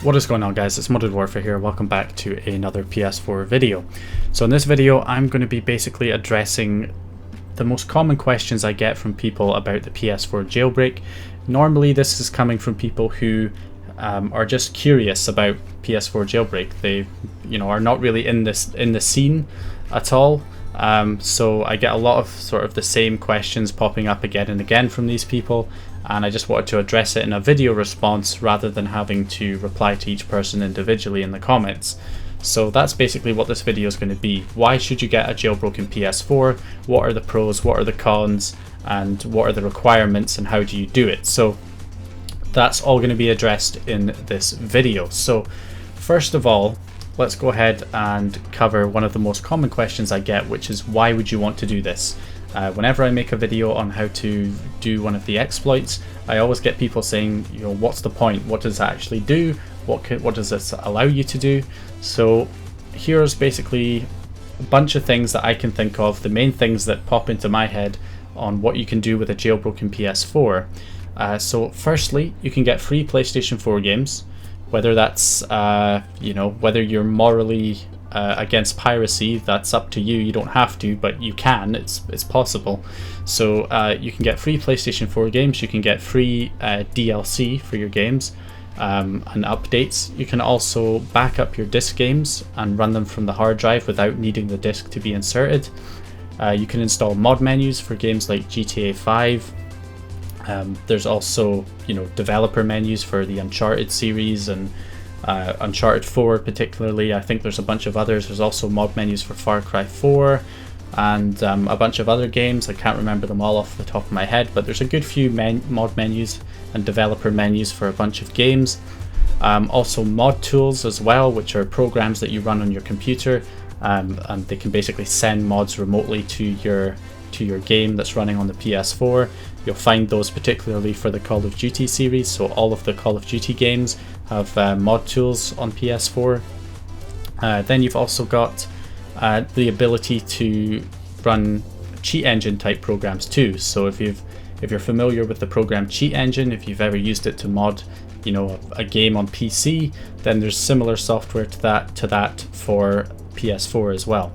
What is going on, guys? It's Modded Warfare here. Welcome back to another PS4 video. So in this video I'm going to be basically addressing the most common questions I get from people about the PS4 jailbreak. Normally this is coming from people who are just curious about PS4 jailbreak. They are not really in the scene at all. So I get a lot of sort of the same questions popping up again and again from these people, and I just wanted to address it in a video response rather than having to reply to each person individually in the comments. So that's basically what this video is going to be. Why should you get a jailbroken PS4? What are the pros? What are the cons? And what are the requirements? And how do you do it? So that's all going to be addressed in this video. So first of all, let's go ahead and cover one of the most common questions I get, which is why would you want to do this? Whenever I make a video on how to do one of the exploits, I always get people saying, what's the point? What does it actually do? What does this allow you to do? So here's basically a bunch of things that I can think of, the main things that pop into my head on what you can do with a jailbroken PS4. So firstly, you can get free PlayStation 4 games. Whether that's, whether you're morally against piracy, that's up to you. You don't have to, but you can. It's possible. So you can get free PlayStation 4 games. You can get free DLC for your games and updates. You can also back up your disc games and run them from the hard drive without needing the disc to be inserted. You can install mod menus for games like GTA 5. There's also, developer menus for the Uncharted series and Uncharted 4 particularly. I think there's a bunch of others. There's also mod menus for Far Cry 4 and a bunch of other games. I can't remember them all off the top of my head, but there's a good few mod menus and developer menus for a bunch of games. Also mod tools as well, which are programs that you run on your computer, and they can basically send mods remotely to your game that's running on the PS4. You'll find those particularly for the Call of Duty series, so all of the Call of Duty games have mod tools on PS4. Then you've also got the ability to run cheat engine type programs too. So if you're familiar with the program Cheat Engine, if you've ever used it to mod a game on PC, then there's similar software to that for PS4 as well.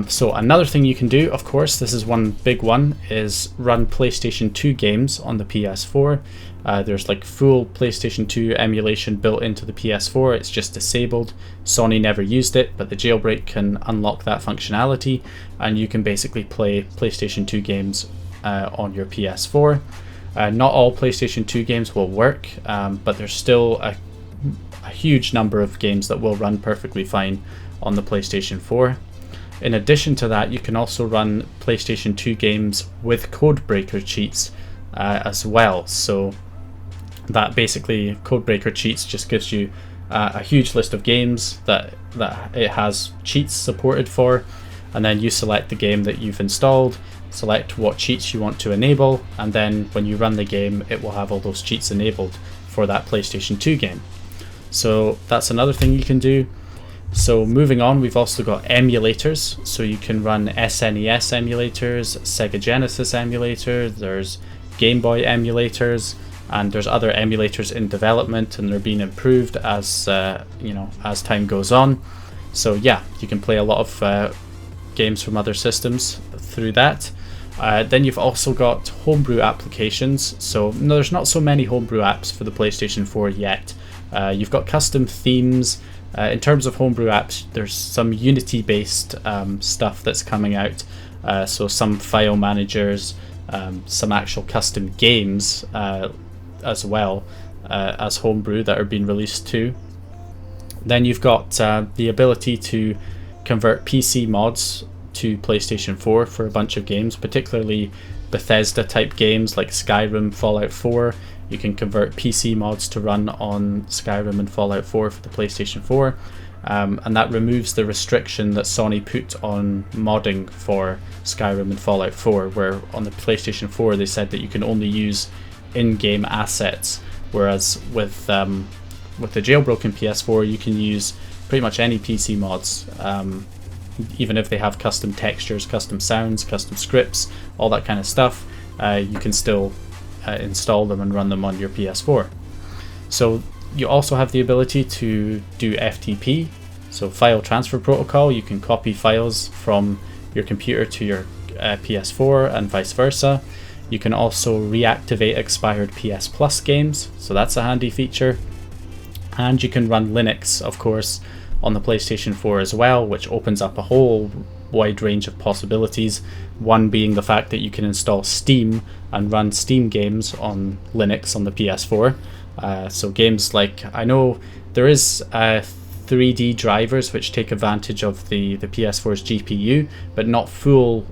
So another thing you can do, of course, this is one big one, is run PlayStation 2 games on the PS4. There's like full PlayStation 2 emulation built into the PS4. It's just disabled. Sony never used it, but the jailbreak can unlock that functionality, and you can basically play PlayStation 2 games on your PS4. Not all PlayStation 2 games will work, but there's still a huge number of games that will run perfectly fine on the PlayStation 4. In addition to that, you can also run PlayStation 2 games with codebreaker cheats as well. So that basically, codebreaker cheats just gives you a huge list of games that it has cheats supported for, and then you select the game that you've installed, select what cheats you want to enable, and then when you run the game, it will have all those cheats enabled for that PlayStation 2 game. So that's another thing you can do. So moving on, we've also got emulators. So you can run SNES emulators, Sega Genesis emulator, there's Game Boy emulators, and there's other emulators in development, and they're being improved as as time goes on. So yeah, you can play a lot of games from other systems through that. Then you've also got Homebrew Applications. So no, there's not so many Homebrew apps for the PlayStation 4 yet. You've got custom themes. In terms of homebrew apps, there's some Unity-based stuff that's coming out, so some file managers, some actual custom games as well as homebrew that are being released too. Then you've got the ability to convert PC mods to PlayStation 4 for a bunch of games, particularly Bethesda-type games like Skyrim, Fallout 4. You can convert PC mods to run on Skyrim and Fallout 4 for the PlayStation 4, and that removes the restriction that Sony put on modding for Skyrim and Fallout 4, where on the PlayStation 4 they said that you can only use in-game assets, whereas with the jailbroken PS4 you can use pretty much any PC mods, even if they have custom textures, custom sounds, custom scripts, all that kind of stuff. You can still install them and run them on your PS4. So You also have the ability to do FTP, so file transfer protocol. You can copy files from your computer to your PS4 and vice versa. You can also reactivate expired PS Plus games, so that's a handy feature. And you can run Linux, of course, on the PlayStation 4 as well, which opens up a whole wide range of possibilities. One being the fact that you can install Steam and run Steam games on Linux on the PS4. So games like, I know there is 3D drivers which take advantage of the PS4's GPU, but not full,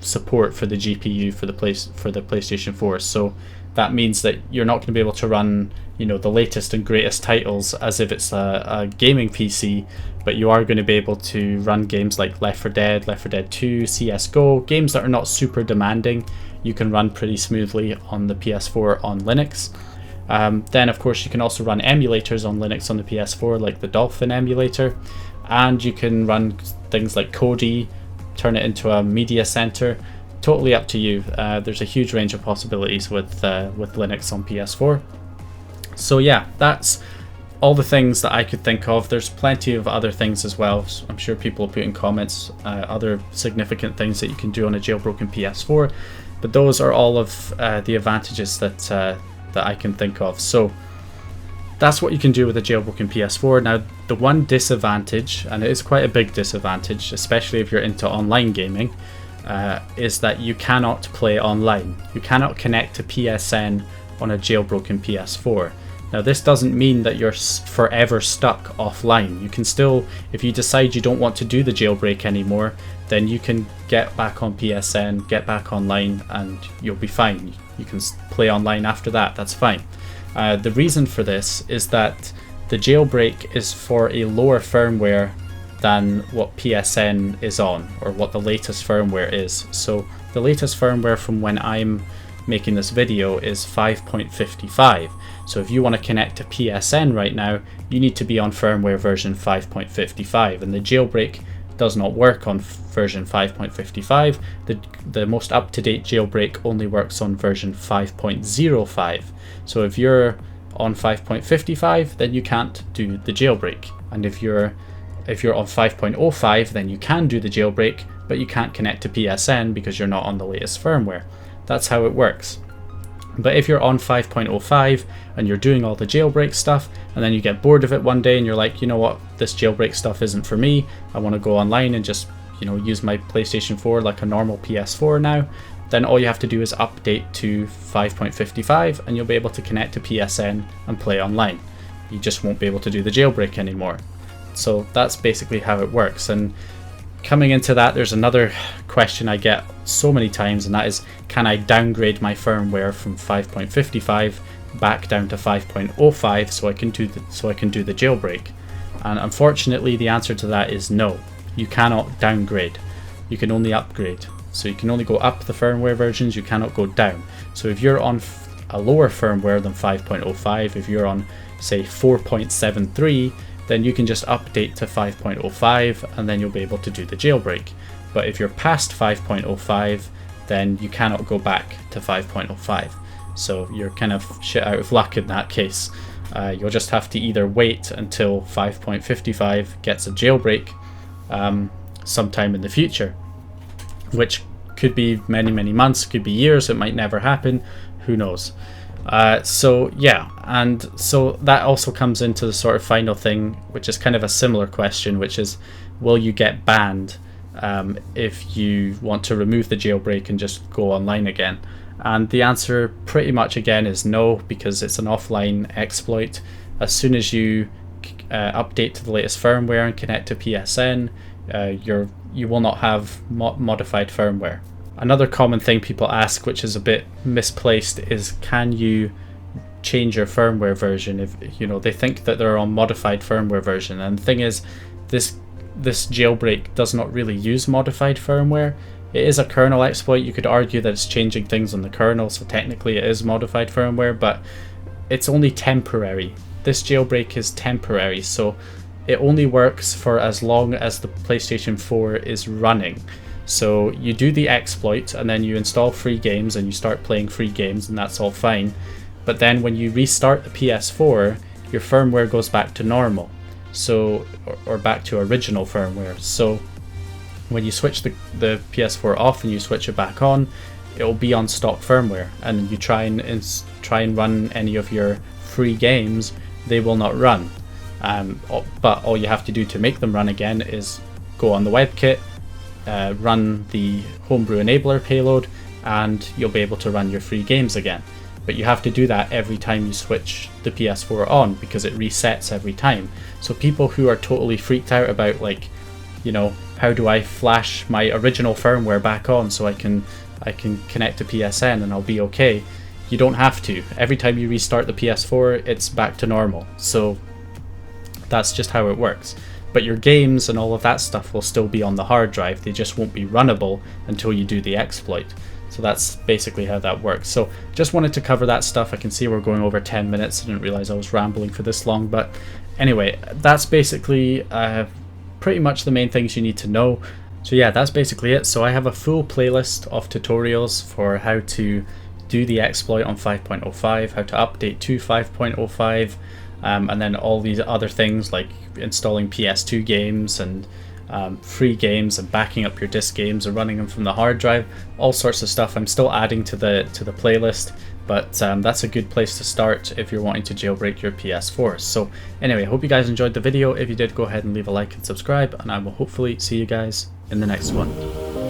support for the GPU for the PlayStation 4. So that means that you're not going to be able to run, the latest and greatest titles as if it's a gaming PC, but you are going to be able to run games like Left 4 Dead, Left 4 Dead 2, CSGO, games that are not super demanding. You can run pretty smoothly on the PS4 on Linux. Then of course you can also run emulators on Linux on the PS4, like the Dolphin emulator, and you can run things like Kodi, turn it into a media center. Totally up to you. There's a huge range of possibilities with Linux on PS4. So yeah, that's all the things that I could think of. There's plenty of other things as well. So I'm sure people will put in comments other significant things that you can do on a jailbroken PS4, but those are all of the advantages that I can think of. So that's what you can do with a jailbroken PS4. Now, the one disadvantage, and it is quite a big disadvantage, especially if you're into online gaming, is that you cannot play online. You cannot connect to PSN on a jailbroken PS4. Now, this doesn't mean that you're forever stuck offline. You can still, if you decide you don't want to do the jailbreak anymore, then you can get back on PSN, get back online, and you'll be fine. You can play online after that, that's fine. The reason for this is that the jailbreak is for a lower firmware than what PSN is on, or what the latest firmware is. So the latest firmware from when I'm making this video is 5.55. So if you want to connect to PSN right now, you need to be on firmware version 5.55, and the jailbreak does not work on version 5.55. The most up-to-date jailbreak only works on version 5.05. So if you're on 5.55, then you can't do the jailbreak. And if you're on 5.05, then you can do the jailbreak, but you can't connect to PSN because you're not on the latest firmware. That's how it works. But if you're on 5.05 and you're doing all the jailbreak stuff, and then you get bored of it one day and you're like, you know what, this jailbreak stuff isn't for me, I want to go online and just, use my PlayStation 4 like a normal PS4 now, then all you have to do is update to 5.55 and you'll be able to connect to PSN and play online. You just won't be able to do the jailbreak anymore. So that's basically how it works. And coming into that, there's another question I get so many times, and that is, can I downgrade my firmware from 5.55 back down to 5.05 so I can do the jailbreak? And unfortunately, the answer to that is no. You cannot downgrade. You can only upgrade. So you can only go up the firmware versions. You cannot go down. So if you're on a lower firmware than 5.05, if you're on say 4.73, then you can just update to 5.05 and then you'll be able to do the jailbreak. But if you're past 5.05, then you cannot go back to 5.05. So you're kind of shit out of luck in that case. You'll just have to either wait until 5.55 gets a jailbreak sometime in the future, which could be many months, could be years, it might never happen, who knows. So yeah, and so that also comes into the sort of final thing, which is kind of a similar question, which is, will you get banned if you want to remove the jailbreak and just go online again? And the answer pretty much again is no, because it's an offline exploit. As soon as you update to the latest firmware and connect to PSN, you will not have modified firmware. Another common thing people ask, which is a bit misplaced, is can you change your firmware version if they think that they're on modified firmware version? And the thing is, this jailbreak does not really use modified firmware. It is a kernel exploit. You could argue that it's changing things on the kernel, so technically it is modified firmware, but it's only temporary. This jailbreak is temporary, so it only works for as long as the PlayStation 4 is running. So you do the exploit and then you install free games and you start playing free games, and that's all fine. But then when you restart the PS4, your firmware goes back to normal, so or back to original firmware. So when you switch the PS4 off and you switch it back on, it will be on stock firmware, and you try and run any of your free games, they will not run. But all you have to do to make them run again is go on the WebKit, run the Homebrew enabler payload, and you'll be able to run your free games again. But you have to do that every time you switch the PS4 on, because it resets every time. So people who are totally freaked out about, like, you know, how do I flash my original firmware back on so I can connect to PSN and I'll be okay? You don't have to. Every time you restart the PS4, it's back to normal. So that's just how it works. But your games and all of that stuff will still be on the hard drive. They just won't be runnable until you do the exploit. So that's basically how that works. So just wanted to cover that stuff. I can see we're going over 10 minutes. I didn't realize I was rambling for this long. But anyway, that's basically pretty much the main things you need to know. So yeah, that's basically it. So I have a full playlist of tutorials for how to do the exploit on 5.05, how to update to 5.05, and then all these other things like installing PS2 games and free games and backing up your disc games and running them from the hard drive, all sorts of stuff. I'm still adding to the playlist, but that's a good place to start if you're wanting to jailbreak your PS4. So anyway, I hope you guys enjoyed the video. If you did, go ahead and leave a like and subscribe, and I will hopefully see you guys in the next one.